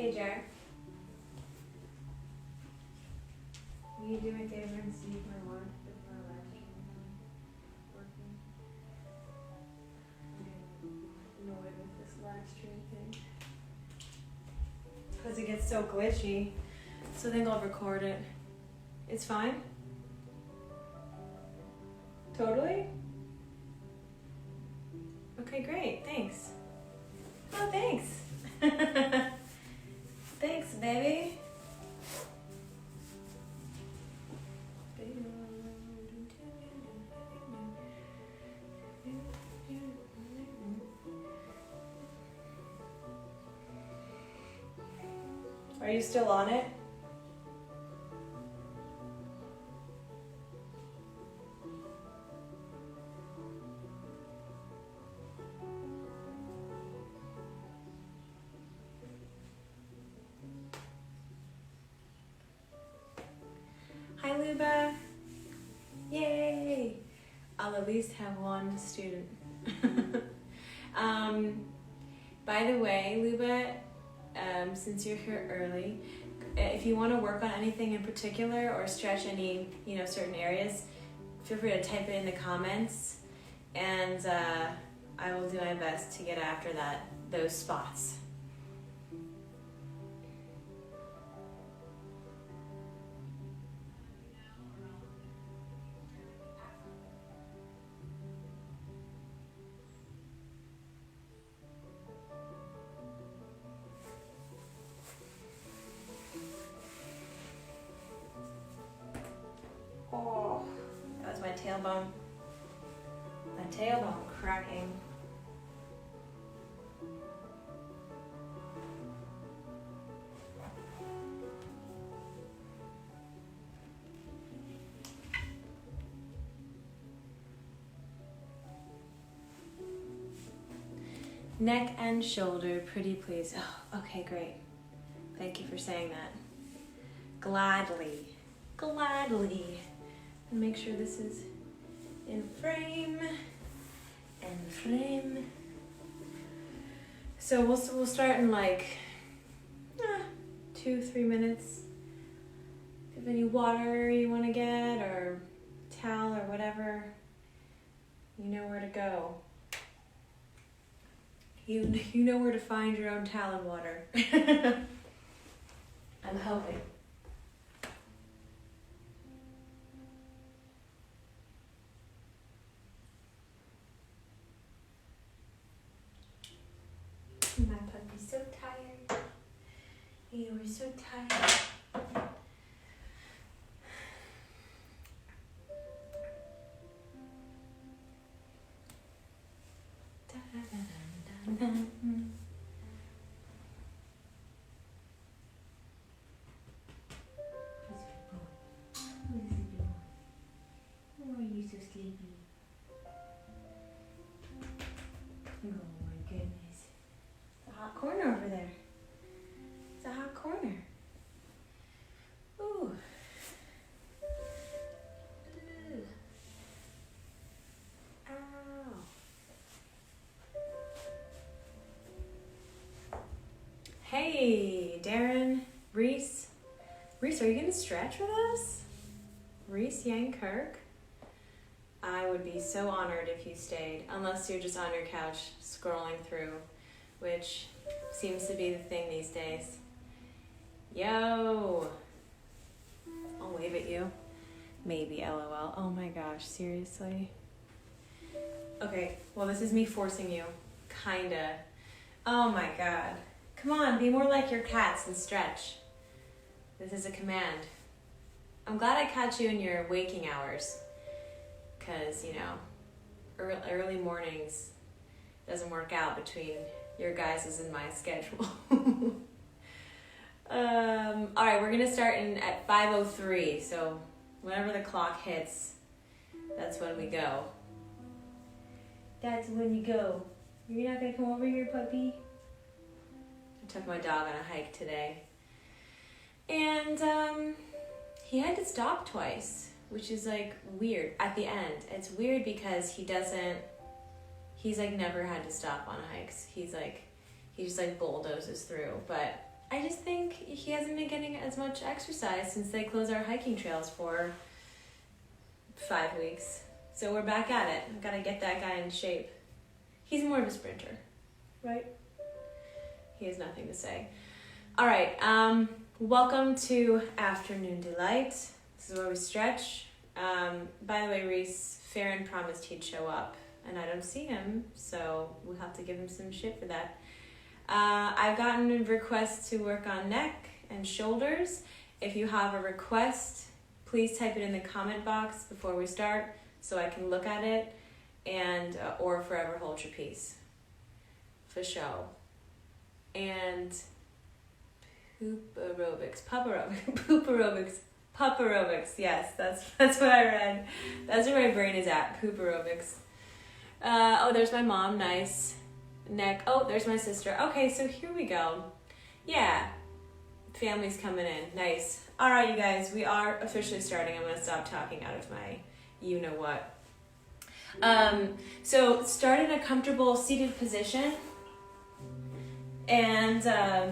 Hey, Jar. Will you do me a favor and see if my live stream is working? I'm annoyed with this live stream thing. Because it gets so glitchy. So I think I'll record it. It's fine? Totally? Okay, great. Thanks. Oh, thanks. Thanks, baby. Are you still on it? Hi, Luba. Yay! I'll at least have one student. By the way, Luba, since you're here early, if you want to work on anything in particular or stretch any, certain areas, feel free to type it in the comments, and I will do my best to get after those spots. Oh, that was my tailbone. My tailbone cracking. Neck and shoulder, pretty please. Oh, okay, great. Thank you for saying that. Gladly. And make sure this is in frame. So we'll start in like 2-3 minutes. If you have any water you want to get or towel or whatever, you know where to go. You know where to find your own towel and water. I'm hoping. My puppy's so tired. You were so tired. Oh, you're so sleepy. Oh my goodness. It's a hot corner over there. It's a hot corner. Ooh. Ooh. Ow. Hey, Darren, Reese. Reese, are you going to stretch with us? Reese Yang Kirk? I would be so honored if you stayed, unless you're just on your couch scrolling through, which seems to be the thing these days. Yo! I'll wave at you. Maybe, LOL. Oh my gosh, seriously? Okay, well, this is me forcing you. Kinda. Oh my god. Come on, be more like your cats and stretch. This is a command. I'm glad I caught you in your waking hours. Because, early mornings doesn't work out between your guys' and my schedule. All right, we're going to start at 5:03. So whenever the clock hits, that's when we go. That's when you go. You're not going to come over here, puppy? I took my dog on a hike today. And he had to stop twice, which is like weird at the end. It's weird because he's like never had to stop on hikes. He just like bulldozes through, but I just think he hasn't been getting as much exercise since they closed our hiking trails for 5 weeks. So we're back at it. I've got to get that guy in shape. He's more of a sprinter, right? He has nothing to say. All right, welcome to Afternoon Delight. This is where we stretch. By the way, Reese, Farron promised he'd show up, and I don't see him, so we'll have to give him some shit for that. I've gotten requests to work on neck and shoulders. If you have a request, please type it in the comment box before we start so I can look at it, and or forever hold your peace. For show. And poop aerobics, poop aerobics, pup aerobics. Yes, that's what I read. That's where my brain is at, poop aerobics. Oh, there's my mom, nice. Neck, oh, there's my sister. Okay, so here we go. Yeah, family's coming in, nice. All right, you guys, we are officially starting. I'm gonna stop talking out of my you-know-what. So start in a comfortable seated position. And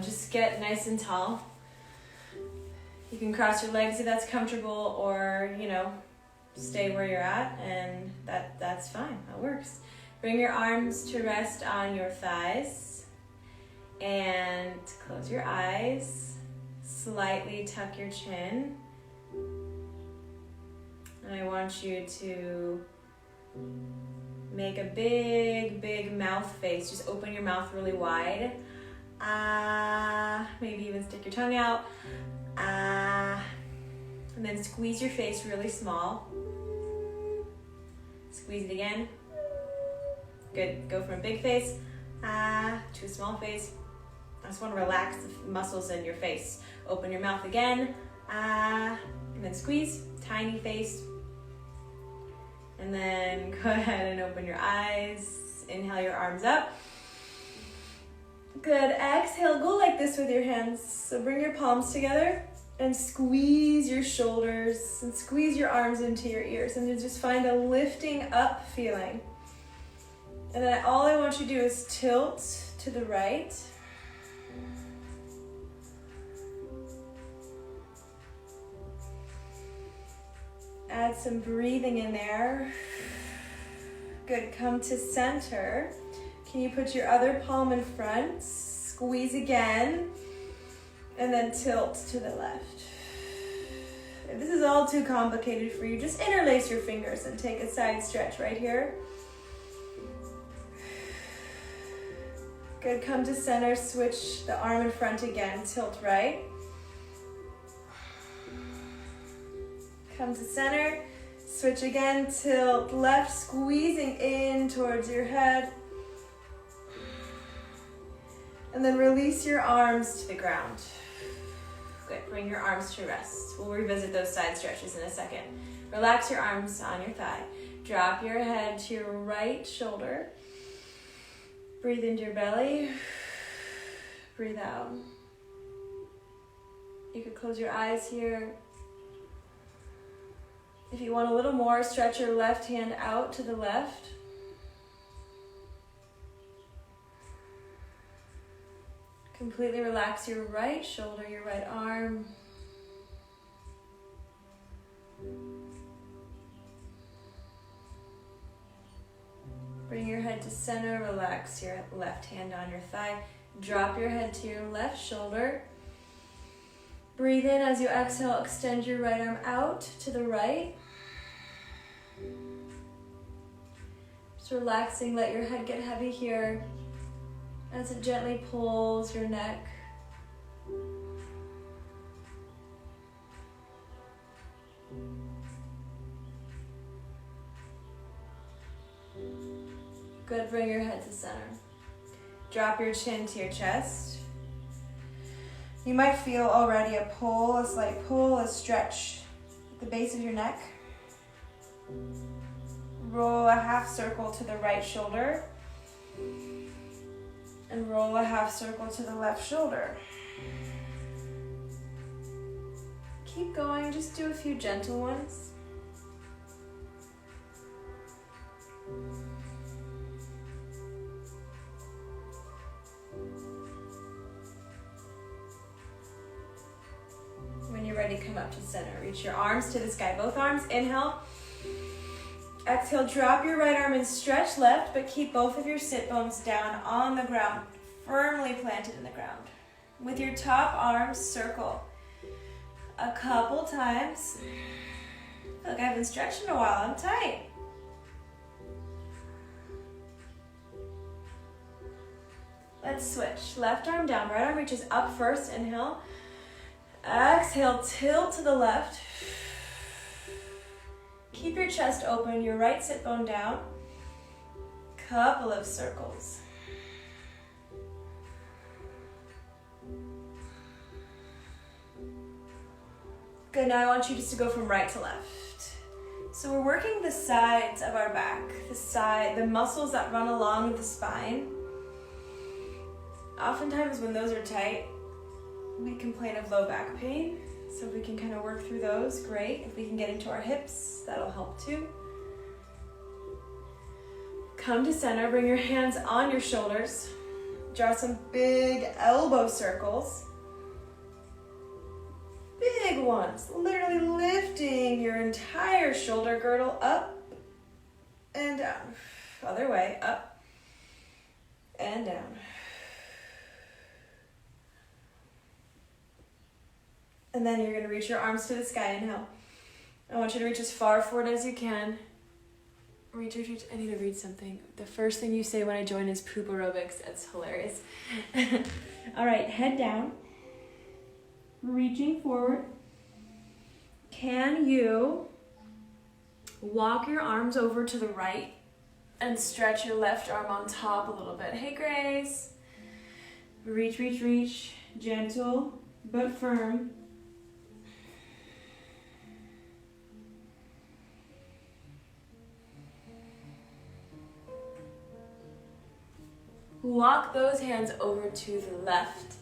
just get nice and tall. You can cross your legs if that's comfortable, or, stay where you're at, and that's fine. That works. Bring your arms to rest on your thighs, and close your eyes. Slightly tuck your chin. And I want you to make a big, big mouth face. Just open your mouth really wide. Maybe even stick your tongue out. And then squeeze your face really small. Squeeze it again. Good. Go from a big face to a small face. I just want to relax the muscles in your face. Open your mouth again. And then squeeze. Tiny face. And then go ahead and open your eyes. Inhale your arms up. Good. Exhale. Go like this with your hands. So bring your palms together and squeeze your shoulders and squeeze your arms into your ears, and just find a lifting up feeling. And then all I want you to do is tilt to the right. Add some breathing in there. Good. Come to center. Can you put your other palm in front? Squeeze again. And then tilt to the left. If this is all too complicated for you, just interlace your fingers and take a side stretch right here. Good. Come to center. Switch the arm in front again. Tilt right. Come to center. Switch again. Tilt left. Squeezing in towards your head. And then release your arms to the ground. Good. Bring your arms to rest. We'll revisit those side stretches in a second. Relax your arms on your thigh. Drop your head to your right shoulder. Breathe into your belly. Breathe out. You could close your eyes here. If you want a little more, stretch your left hand out to the left. Completely relax your right shoulder, your right arm. Bring your head to center, relax your left hand on your thigh. Drop your head to your left shoulder. Breathe in as you exhale, extend your right arm out to the right. Just relaxing, let your head get heavy here as it gently pulls your neck. Good, bring your head to center. Drop your chin to your chest. You might feel already a pull, a slight pull, a stretch at the base of your neck. Roll a half circle to the right shoulder. And roll a half circle to the left shoulder. Keep going, just do a few gentle ones. come up to center. Reach your arms to the sky. Both arms, inhale. Exhale, drop your right arm and stretch left, but keep both of your sit bones down on the ground, firmly planted in the ground. With your top arms, circle a couple times. Look, I haven't stretched in a while. I'm tight. Let's switch. Left arm down, right arm reaches up first. Inhale. Exhale, tilt to the left. Keep your chest open, your right sit bone down. Couple of circles. Good, now I want you just to go from right to left. So we're working the sides of our back, the muscles that run along the spine. Oftentimes when those are tight, we complain of low back pain. So if we can kind of work through those, great. If we can get into our hips, that'll help too. Come to center, bring your hands on your shoulders. Draw some big elbow circles. Big ones, literally lifting your entire shoulder girdle up and down. Other way, up and down. And then you're going to reach your arms to the sky. Inhale. I want you to reach as far forward as you can. Reach, reach, reach. I need to read something. The first thing you say when I join is poop aerobics. That's hilarious. All right, head down. Reaching forward. Can you walk your arms over to the right and stretch your left arm on top a little bit? Hey, Grace. Reach, reach, reach. Gentle but firm. Walk those hands over to the left.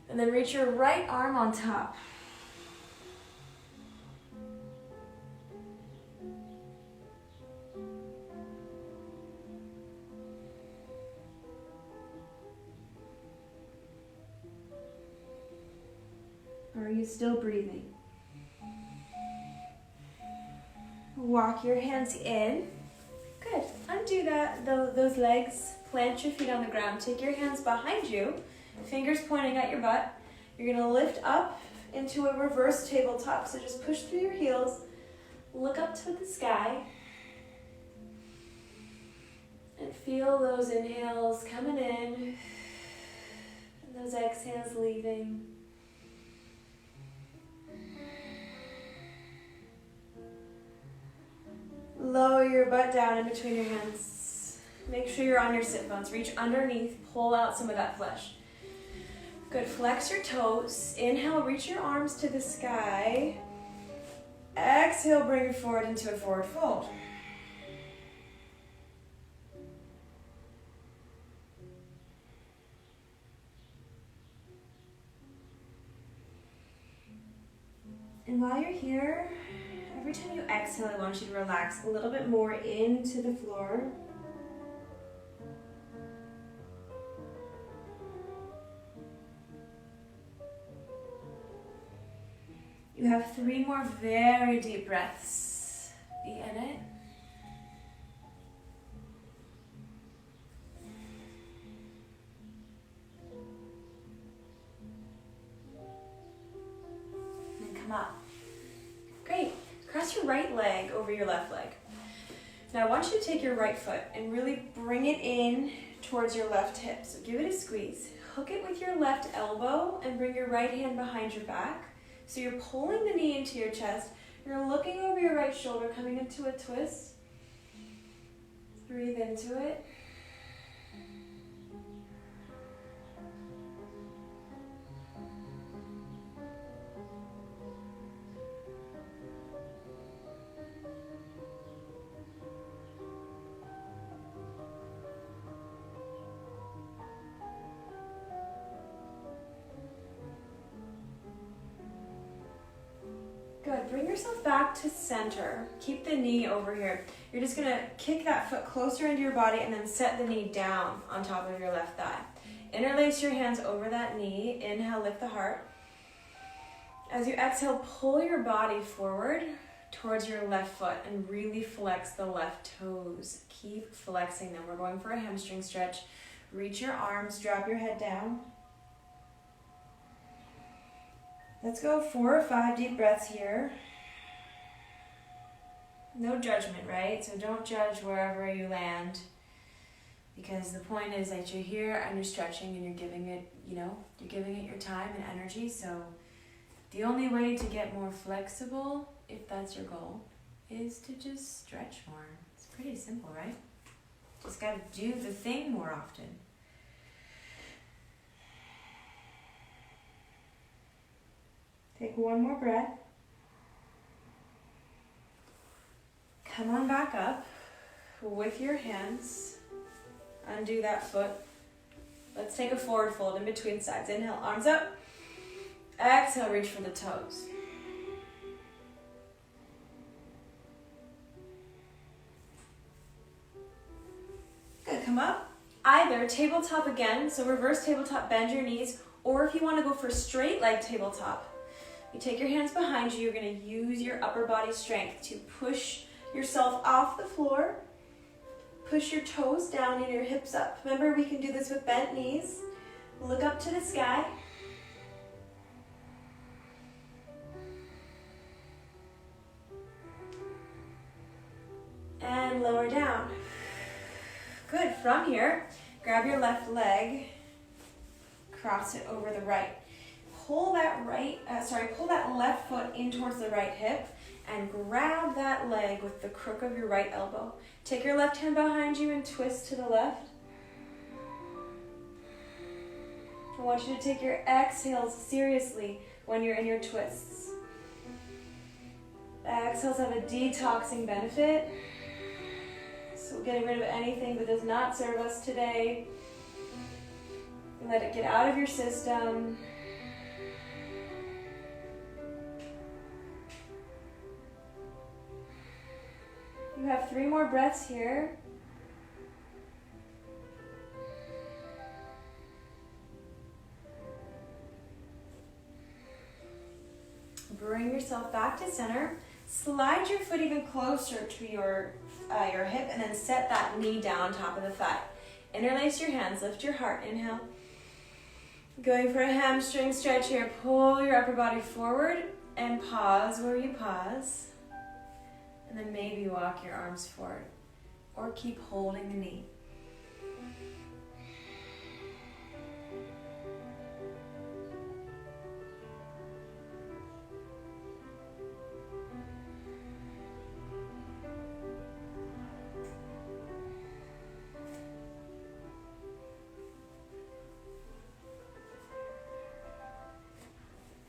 And then reach your right arm on top. Are you still breathing? Walk your hands in. Good. Undo those legs. Plant your feet on the ground. Take your hands behind you. Fingers pointing at your butt. You're going to lift up into a reverse tabletop. So just push through your heels. Look up to the sky. And feel those inhales coming in. And those exhales leaving. Lower your butt down in between your hands. Make sure you're on your sit bones. Reach underneath. Pull out some of that flesh. Good. Flex your toes. Inhale, reach your arms to the sky. Exhale, bring it forward into a forward fold. And while you're here, every time you exhale, I want you to relax a little bit more into the floor. You have 3 more very deep breaths. Be in it. And come up. Great. Cross your right leg over your left leg. Now I want you to take your right foot and really bring it in towards your left hip. So give it a squeeze. Hook it with your left elbow and bring your right hand behind your back. So you're pulling the knee into your chest. You're looking over your right shoulder, coming into a twist. Breathe into it. Good. Bring yourself back to center. Keep the knee over here. You're just going to kick that foot closer into your body and then set the knee down on top of your left thigh. Interlace your hands over that knee. Inhale, lift the heart. As you exhale, pull your body forward towards your left foot and really flex the left toes. Keep flexing them. We're going for a hamstring stretch. Reach your arms, drop your head down. Let's go 4 or 5 deep breaths here. No judgment, right? So don't judge wherever you land, because the point is that you're here and you're stretching and you're giving it, you're giving it your time and energy. So the only way to get more flexible, if that's your goal, is to just stretch more. It's pretty simple, right? Just gotta do the thing more often. Take one more breath. Come on back up with your hands. Undo that foot. Let's take a forward fold in between sides. Inhale, arms up. Exhale, reach for the toes. Good, come up. Either tabletop again, so reverse tabletop, bend your knees, or if you want to go for straight leg tabletop, you take your hands behind you. You're going to use your upper body strength to push yourself off the floor. Push your toes down and your hips up. Remember, we can do this with bent knees. Look up to the sky. And lower down. Good. From here, grab your left leg, cross it over the right. Pull that left foot in towards the right hip and grab that leg with the crook of your right elbow. Take your left hand behind you and twist to the left. I want you to take your exhales seriously when you're in your twists. Exhales have a detoxing benefit. So getting rid of anything that does not serve us today. Let it get out of your system. You have 3 more breaths here. Bring yourself back to center. Slide your foot even closer to your hip and then set that knee down on top of the thigh. Interlace your hands, lift your heart, inhale. Going for a hamstring stretch here. Pull your upper body forward and pause where you pause. And then maybe walk your arms forward or keep holding the knee.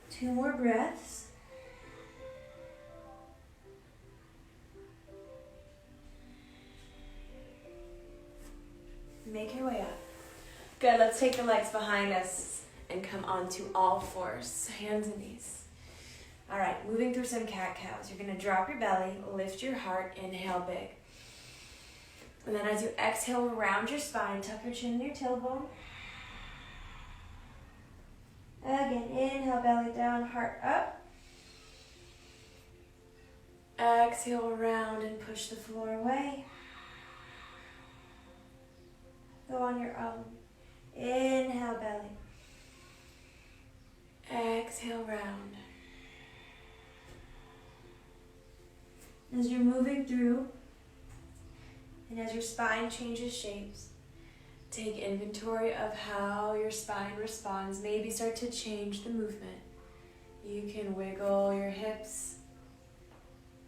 Two more breaths. Make your way up. Good, let's take the legs behind us and come onto all fours, hands and knees. All right, moving through some cat-cows. You're gonna drop your belly, lift your heart, inhale big. And then as you exhale, round your spine, tuck your chin in your tailbone. Again, inhale, belly down, heart up. Exhale, round and push the floor away. Go on your own. Inhale, belly. Exhale, round. As you're moving through, and as your spine changes shapes, take inventory of how your spine responds. Maybe start to change the movement. You can wiggle your hips.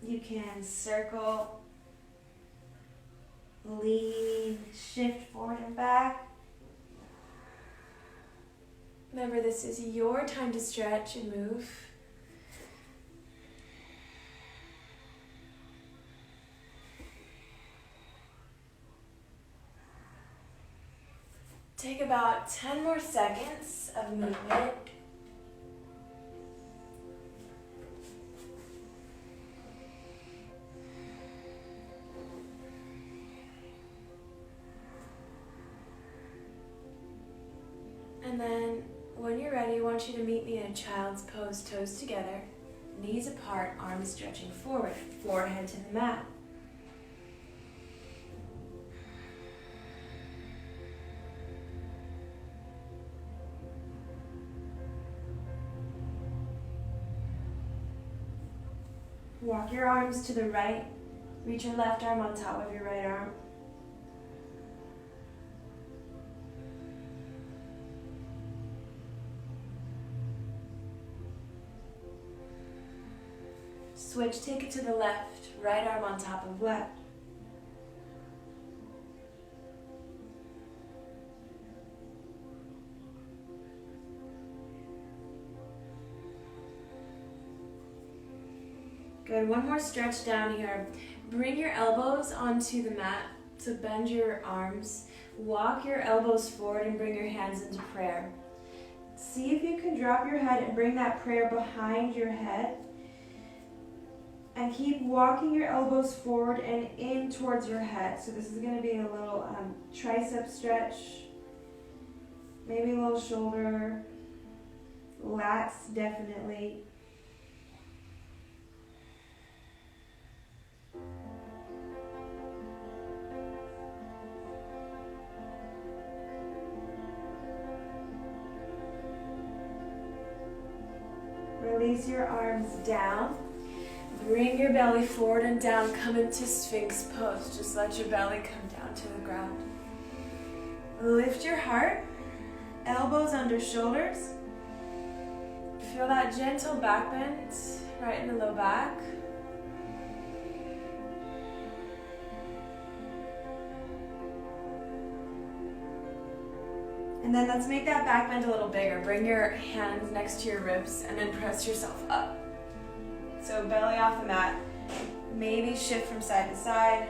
You can circle. Lean, shift forward and back. Remember, this is your time to stretch and move. Take about 10 more seconds of movement. And then When you're ready, I want you to meet me in a child's pose, toes together, knees apart, arms stretching forward, forehead to the mat. Walk your arms to the right. Reach your left arm on top of your right arm. Switch, take it to the left. Right arm on top of left. Good, one more stretch down here. Bring your elbows onto the mat, so bend your arms. Walk your elbows forward and bring your hands into prayer. See if you can drop your head and bring that prayer behind your head. And keep walking your elbows forward and in towards your head. So this is going to be a little tricep stretch, maybe a little shoulder, lats definitely. Release your arms down. Bring your belly forward and down. Come into Sphinx pose. Just let your belly come down to the ground. Lift your heart. Elbows under shoulders. Feel that gentle back bend right in the low back. And then let's make that back bend a little bigger. Bring your hands next to your ribs and then press yourself up. So belly off the mat. Maybe shift from side to side.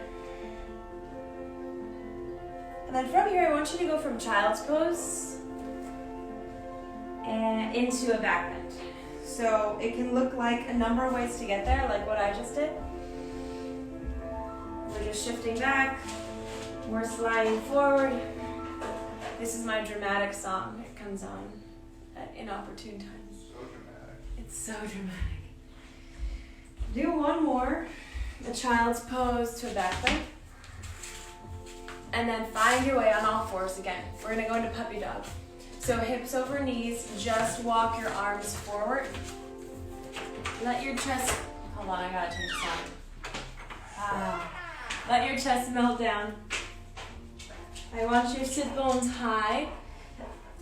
And then from here, I want you to go from child's pose and into a back bend. So it can look like a number of ways to get there, like what I just did. We're just shifting back. We're sliding forward. This is my dramatic song. It comes on at inopportune times. So dramatic. It's so dramatic. Do one more. A child's pose to a back bend. And then find your way on all fours again. We're going to go into puppy dog. So hips over knees. Just walk your arms forward. Let your chest... Hold on, I got to change the sound. Let your chest melt down. I want your sit bones high,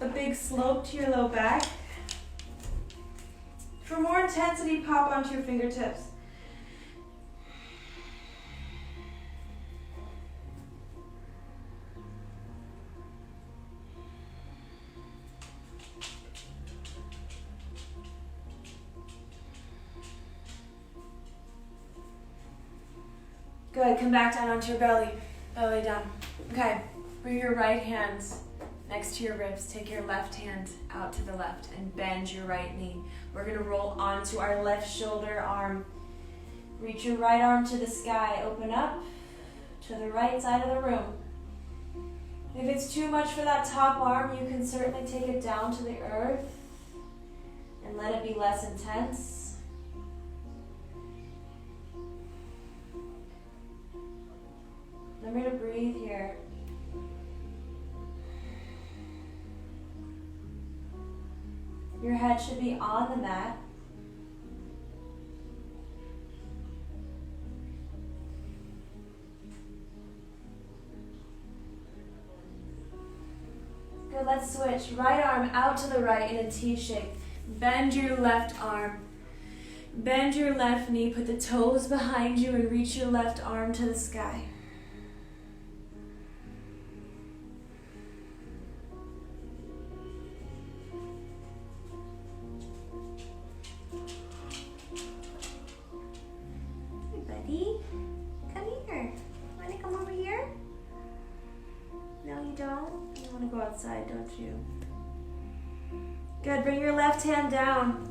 a big slope to your low back. For more intensity, pop onto your fingertips. Good, come back down onto your belly, belly down. Okay. Bring your right hand next to your ribs. Take your left hand out to the left and bend your right knee. We're going to roll onto our left shoulder arm. Reach your right arm to the sky. Open up to the right side of the room. If it's too much for that top arm, you can certainly take it down to the earth and let it be less intense. Remember to breathe here. Your head should be on the mat. Good, let's switch. Right arm out to the right in a T shape. Bend your left arm. Bend your left knee, put the toes behind you and reach your left arm to the sky. Come here. Want to come over here? No, you don't? You want to go outside, don't you? Good. Bring your left hand down.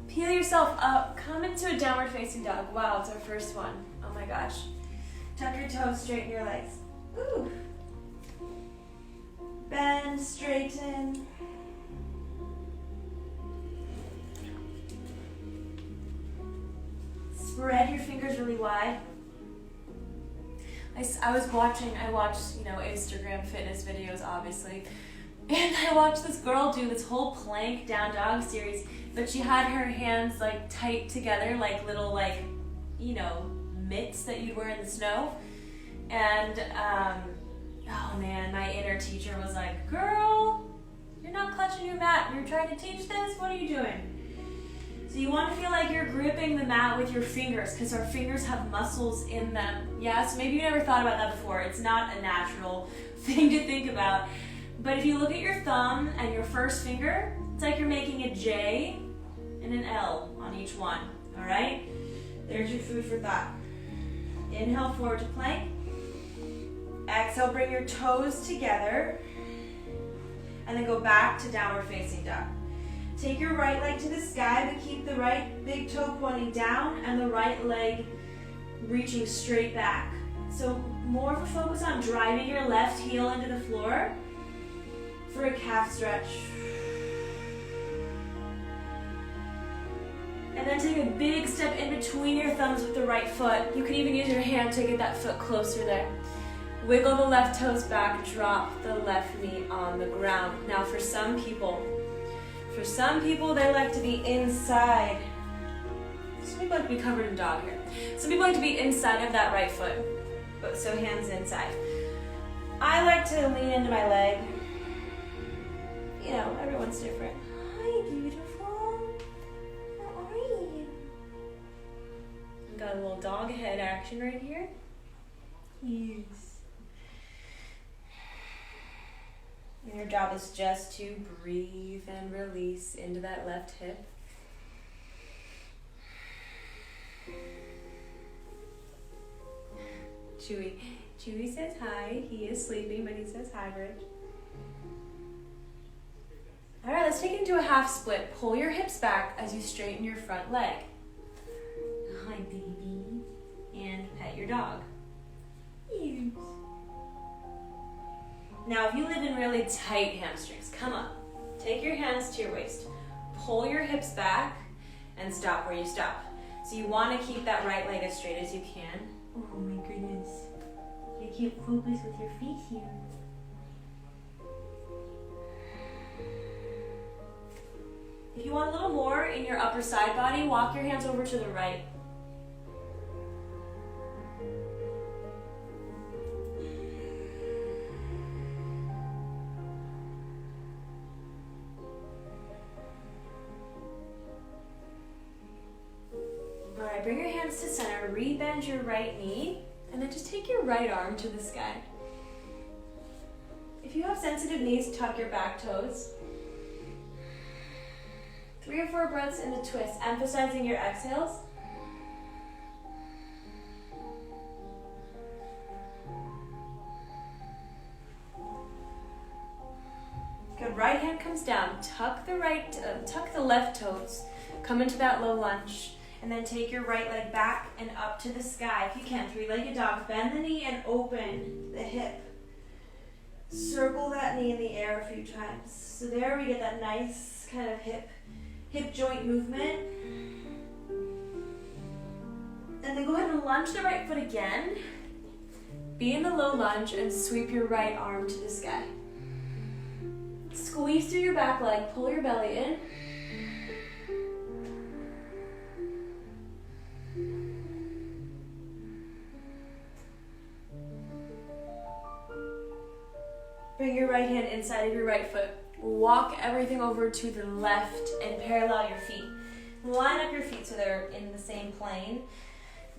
Peel yourself up. Come into a downward facing dog. Wow, it's our first one. Oh my gosh. Tuck your toes, straighten your legs. Ooh. Bend, straighten. spread your fingers really wide. I watched, Instagram fitness videos, obviously. And I watched this girl do this whole plank down dog series, but she had her hands like tight together, like little mitts that you'd wear in the snow. And oh man, my inner teacher was like, girl, you're not clutching your mat. You're trying to teach this? What are you doing? So you want to feel like you're gripping the mat with your fingers, because our fingers have muscles in them. Yeah, so maybe you never thought about that before. It's not a natural thing to think about. But if you look at your thumb and your first finger, it's like you're making a J and an L on each one, all right? There's your food for thought. Inhale, forward to plank. Exhale, bring your toes together. And then go back to downward facing dog. Take your right leg to the sky, but keep the right big toe pointing down and the right leg reaching straight back. So more of a focus on driving your left heel into the floor for a calf stretch. And then take a big step in between your thumbs with the right foot. You can even use your hand to get that foot closer there. Wiggle the left toes back, drop the left knee on the ground. Now for some people, they like to be inside. Some people like to be covered in dog hair. Some people like to be inside of that right foot, so hands inside. I like to lean into my leg. Everyone's different. Hi, beautiful. How are you? Got a little dog head action right here. Yes. And your job is just to breathe and release into that left hip. Chewy says hi. He is sleeping, but he says hi, Bridge. All right, let's take it into a half split. Pull your hips back as you straighten your front leg. Hi, baby. And pet your dog. Yes. Now, if you live in really tight hamstrings, come up. Take your hands to your waist. Pull your hips back and stop where you stop. So you want to keep that right leg as straight as you can. Oh my goodness. You can't focus with your feet here. If you want a little more in your upper side body, walk your hands over to the right. All right, bring your hands to center, rebend your right knee, and then just take your right arm to the sky. If you have sensitive knees, tuck your back toes. 3 or 4 breaths in the twist, emphasizing your exhales. Good, right hand comes down, tuck the left toes, come into that low lunge, and then take your right leg back and up to the sky. If you can, 3-legged dog, bend the knee and open the hip. Circle that knee in the air a few times. So there we get that nice kind of hip joint movement. And then go ahead and lunge the right foot again. Be in the low lunge and sweep your right arm to the sky. Squeeze through your back leg, pull your belly in. Bring your right hand inside of your right foot. Walk everything over to the left and parallel your feet. Line up your feet so they're in the same plane.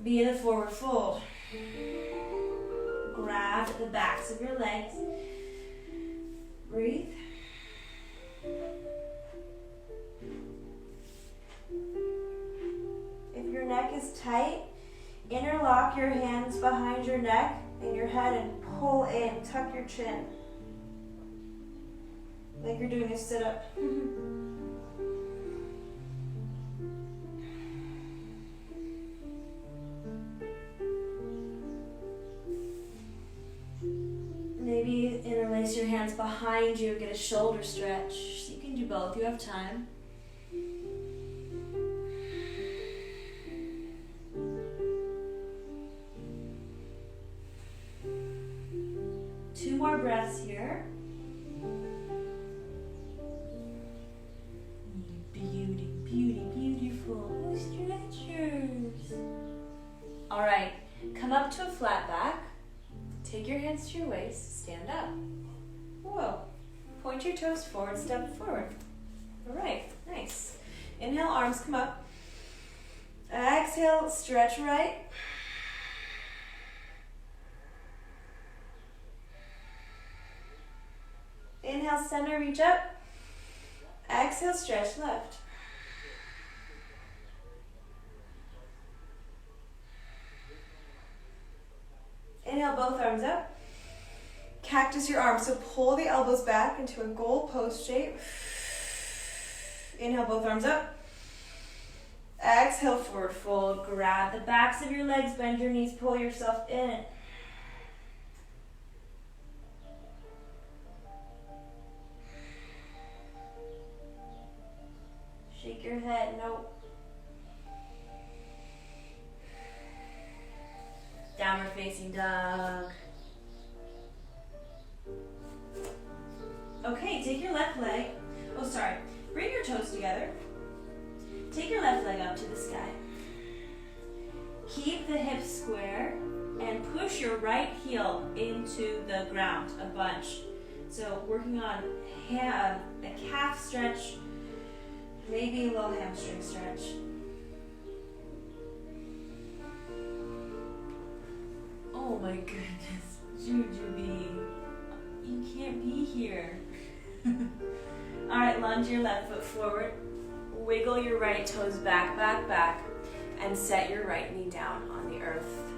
Be in a forward fold. Grab the backs of your legs. Breathe. If your neck is tight, interlock your hands behind your neck and your head and pull in. Tuck your chin. Like you're doing a sit-up. Maybe interlace your hands behind you, get a shoulder stretch. You can do both, you have time. more breaths here. Beautiful stretchers. All right, come up to a flat back. Take your hands to your waist, stand up. Whoa. Point your toes forward, step forward. All right, nice. Inhale, arms come up. Exhale, stretch right. Inhale, center, reach up. Exhale, stretch left. Inhale, both arms up. Cactus your arms, so pull the elbows back into a goal post shape. Inhale, both arms up. Exhale, forward fold. Grab the backs of your legs, bend your knees, pull yourself in. Shake your head, no. Downward facing dog. Okay, take your left leg. Oh, sorry. Bring your toes together. Take your left leg up to the sky. Keep the hips square and push your right heel into the ground a bunch. So working on a calf stretch, maybe a little hamstring stretch. Oh my goodness, Jujubee, you can't be here. All right, lunge your left foot forward. Wiggle your right toes back, back, back, and set your right knee down on the earth.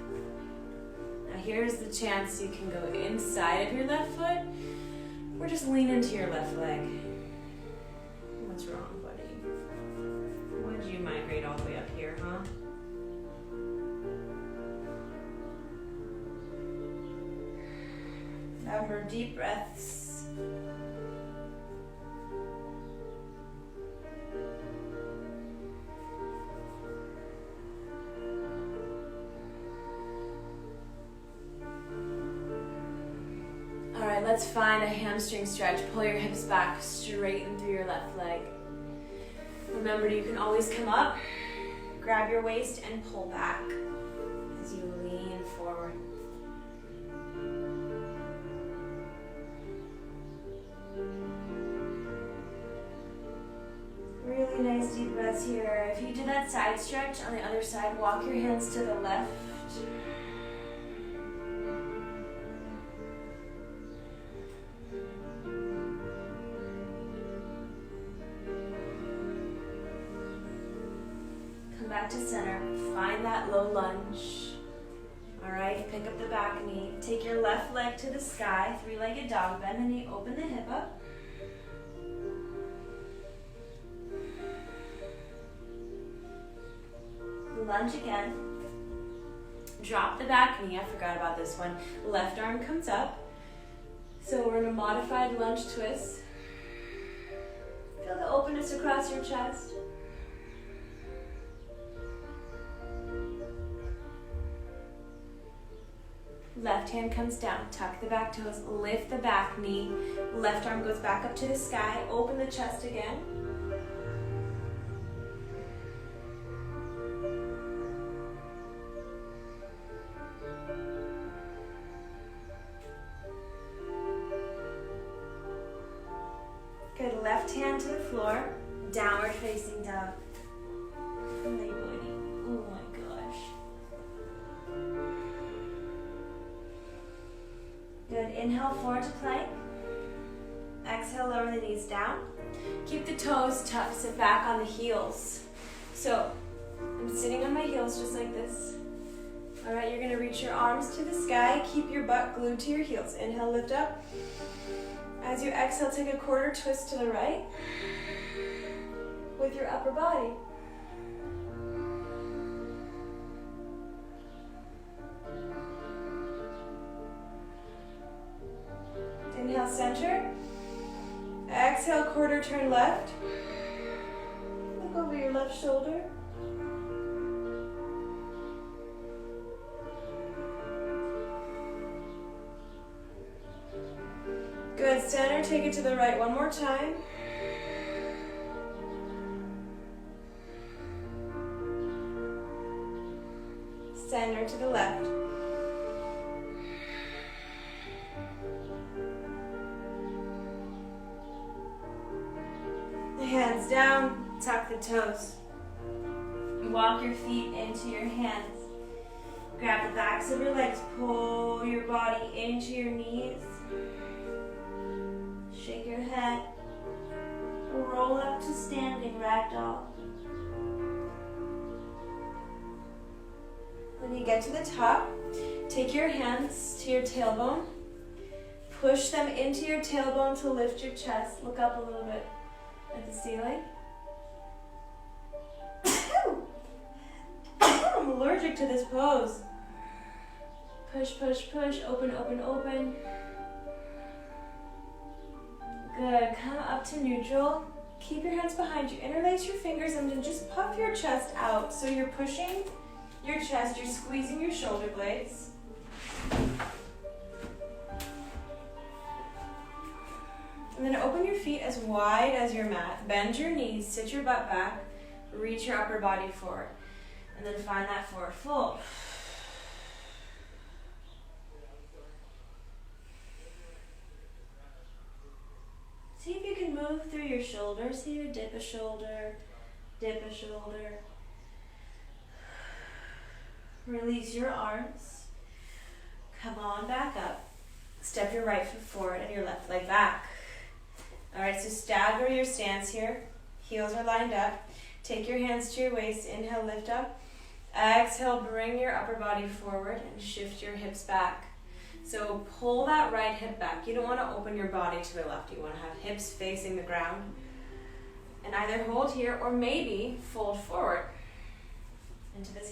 Now here's the chance you can go inside of your left foot, or just lean into your left leg. What's wrong, buddy? Why did you migrate all the way up here, huh? Remember, deep breaths. All right, let's find a hamstring stretch. Pull your hips back, straighten through your left leg. Remember, you can always come up, grab your waist, and pull back as you lean forward. Really nice deep breaths here. If you do that side stretch on the other side, walk your hands to the left. Come back to center. Find that low lunge. All right, pick up the back knee. Take your left leg to the sky, three-legged dog. Bend the knee, open the hip up. Lunge again. Drop the back knee. I forgot about this one. Left arm comes up. So we're in a modified lunge twist. Feel the openness across your chest. Left hand comes down. Tuck the back toes. Lift the back knee. Left arm goes back up to the sky. Open the chest again. Good, left hand to the floor, downward facing dog. Hey buddy, oh my gosh. Good, inhale forward to plank. Exhale, lower the knees down. Keep the toes tucked, sit back on the heels. So, I'm sitting on my heels just like this. All right, you're gonna reach your arms to the sky, keep your butt glued to your heels. Inhale, lift up. As you exhale, take a quarter twist to the right with your upper body. Inhale, center. Exhale, quarter turn left. Look over your left shoulder. Good, center, take it to the right one more time. Center to the left. The hands down, tuck the toes. Walk your feet into your hands. Grab the backs of your legs, pull your body into your knees. Shake your head. Roll up to standing ragdoll. When you get to the top, take your hands to your tailbone. Push them into your tailbone to lift your chest. Look up a little bit at the ceiling. I'm allergic to this pose. Push, push, push. Open, open, open. Good. Come up to neutral. Keep your hands behind you. Interlace your fingers and then just puff your chest out. So you're pushing your chest, you're squeezing your shoulder blades. And then open your feet as wide as your mat. Bend your knees, sit your butt back, reach your upper body forward. And then find that forward fold. See if you can move through your shoulders. See you dip a shoulder, dip a shoulder. Release your arms. Come on back up. Step your right foot forward and your left leg back. All right, so stagger your stance here. Heels are lined up. Take your hands to your waist. Inhale, lift up. Exhale, bring your upper body forward and shift your hips back. So pull that right hip back. You don't want to open your body to the left. You want to have hips facing the ground. And either hold here or maybe fold forward into this.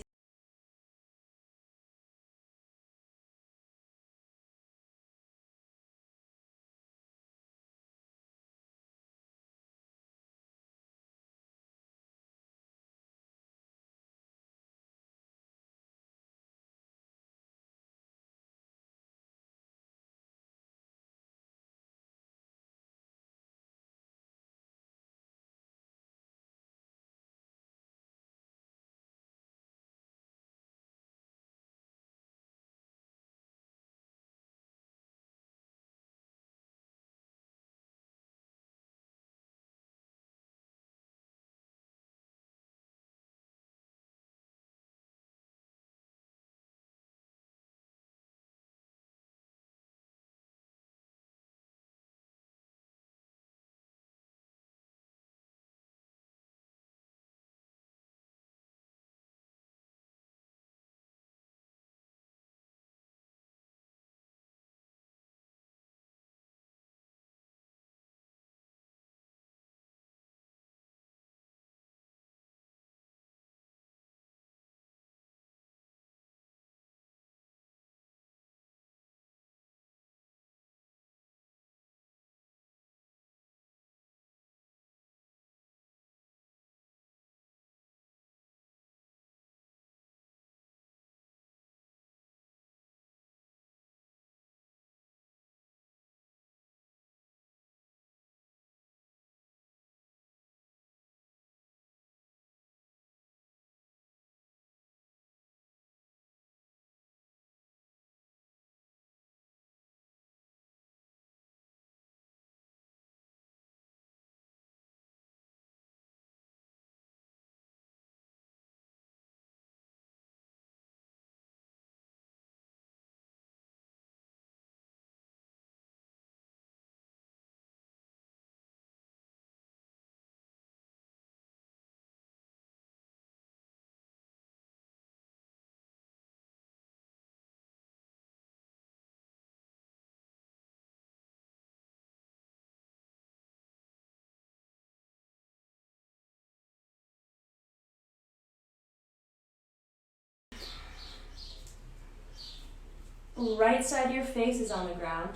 Right side of your face is on the ground.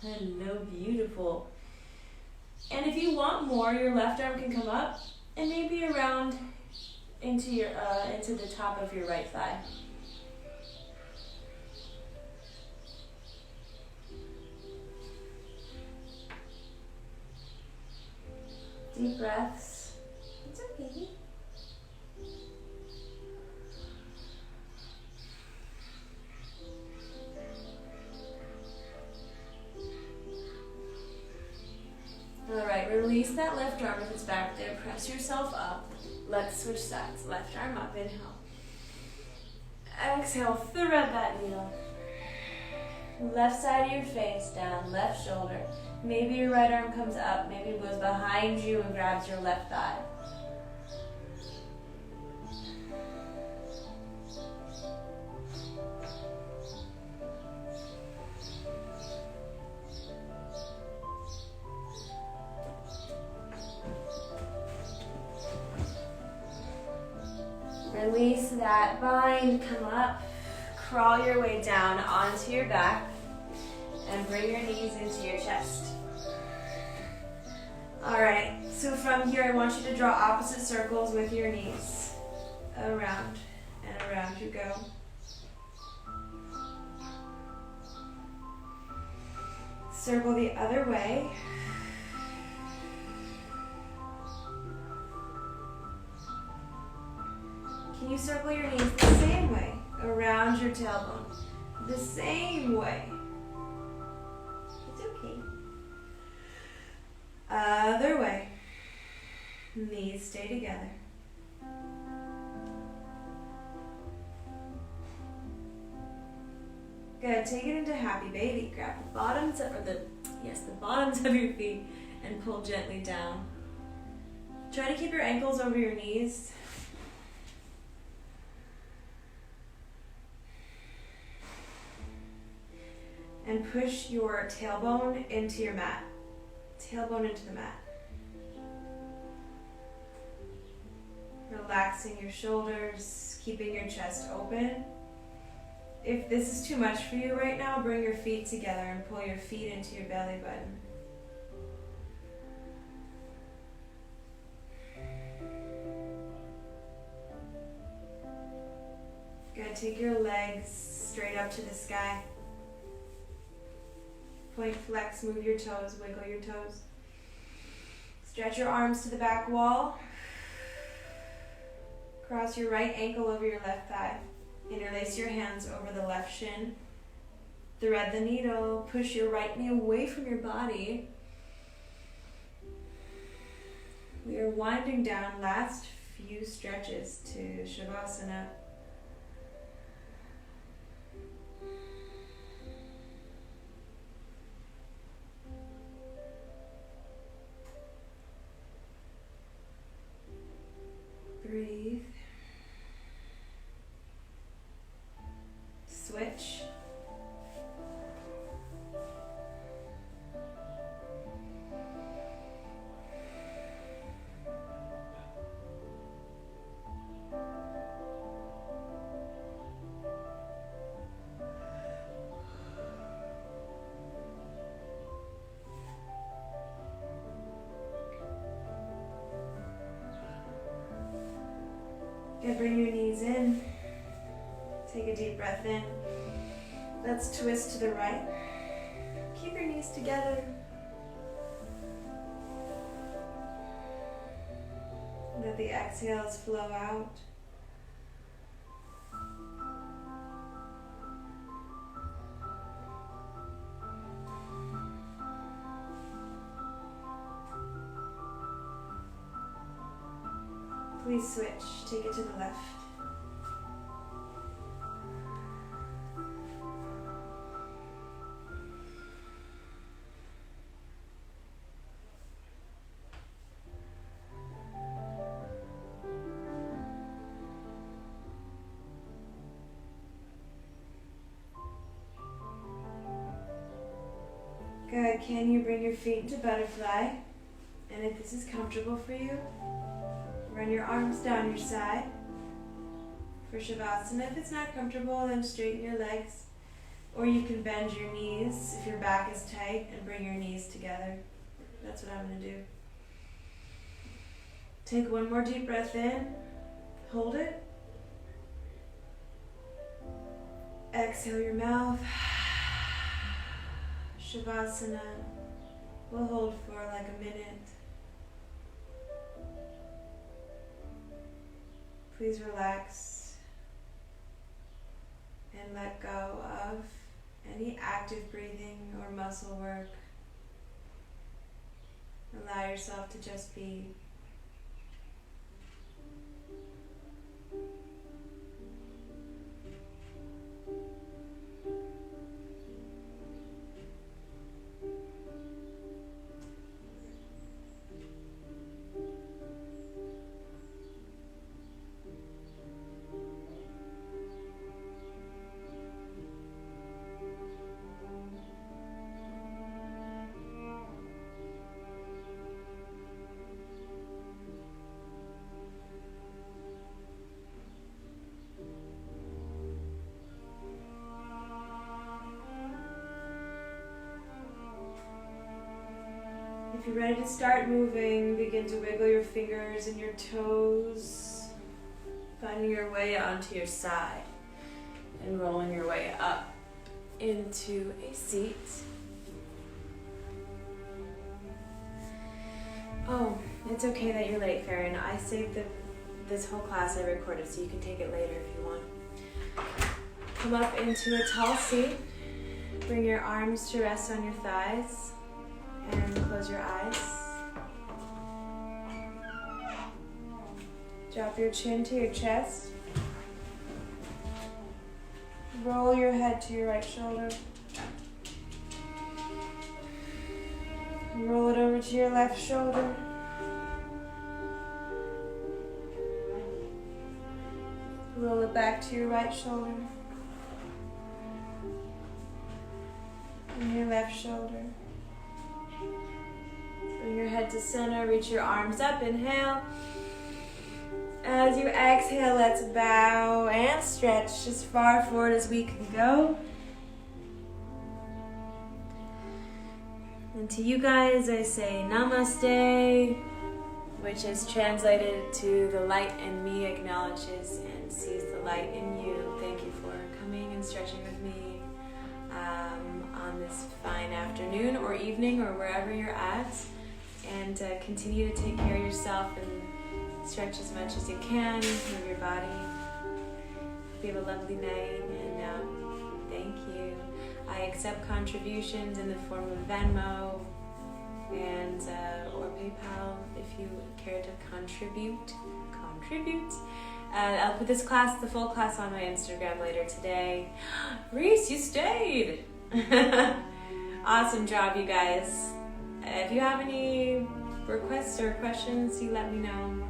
Hello, beautiful. And if you want more, your left arm can come up and maybe around into your into the top of your right thigh. Deep breaths. It's okay. Alright, release that left arm if it's back there. Press yourself up. Let's switch sides. Left arm up, inhale. Exhale, thread that needle. Left side of your face down, left shoulder. Maybe your right arm comes up, maybe it goes behind you and grabs your left thigh. Release that bind, come up, crawl your way down onto your back, and bring your knees into your chest. Alright, so from here I want you to draw opposite circles with your knees. Around and around you go. Circle the other way. Can you circle your knees the same way? Around your tailbone. The same way. It's okay. Other way. Knees stay together. Good. Take it into happy baby. Grab the bottoms of, the bottoms of your feet and pull gently down. Try to keep your ankles over your knees. And push your tailbone into your mat. Tailbone into the mat. Relaxing your shoulders, keeping your chest open. If this is too much for you right now, bring your feet together and pull your feet into your belly button. Good. Take your legs straight up to the sky. Point, flex, move your toes, wiggle your toes. Stretch your arms to the back wall. Cross your right ankle over your left thigh. Interlace your hands over the left shin. Thread the needle. Push your right knee away from your body. We are winding down, last few stretches to Shavasana. Breathe. Switch. Good, bring your knees in. Take a deep breath in. Let's twist to the right. Keep your knees together. Let the exhales flow out. Please switch. Take it to the left. Good. Can you bring your feet into butterfly? And if this is comfortable for you, run your arms down your side for Shavasana. If it's not comfortable, then straighten your legs. Or you can bend your knees if your back is tight and bring your knees together. That's what I'm going to do. Take one more deep breath in. Hold it. Exhale your mouth. Shavasana. We'll hold for like a minute. please relax and let go of any active breathing or muscle work. Allow yourself to just be. If you're ready to start moving, begin to wiggle your fingers and your toes, finding your way onto your side and rolling your way up into a seat. Oh, it's okay that you're late, Farron. I saved this whole class I recorded, so you can take it later if you want. Come up into a tall seat. Bring your arms to rest on your thighs. And close your eyes. Drop your chin to your chest. Roll your head to your right shoulder. Roll it over to your left shoulder. Roll it back to your right shoulder. And your left shoulder. Bring your head to center, reach your arms up, inhale. As you exhale, let's bow and stretch as far forward as we can go. And to you guys, I say namaste, which is translated to the light in me acknowledges and sees the light in you. Thank you for coming and stretching with me on this fine afternoon or evening or wherever you're at. And continue to take care of yourself and stretch as much as you can. Move your body. Hope you have a lovely night, and thank you. I accept contributions in the form of Venmo and or PayPal if you care to contribute. I'll put this class, the full class, on my Instagram later today. Reese, you stayed. Awesome job, you guys. If you have any requests or questions, you let me know.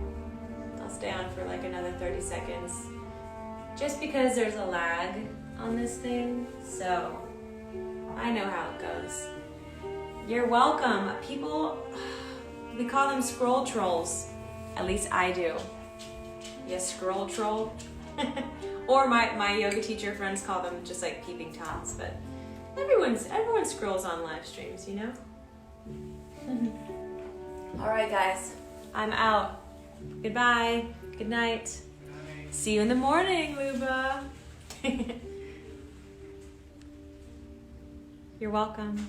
I'll stay on for like another 30 seconds. Just because there's a lag on this thing, so I know how it goes. You're welcome. People, we call them scroll trolls. At least I do. Yes, scroll troll. Or my yoga teacher friends call them just like peeping toms, but everyone scrolls on live streams, you know? All right, guys, I'm out. Goodbye. Good night. See you in the morning, Luba. You're welcome.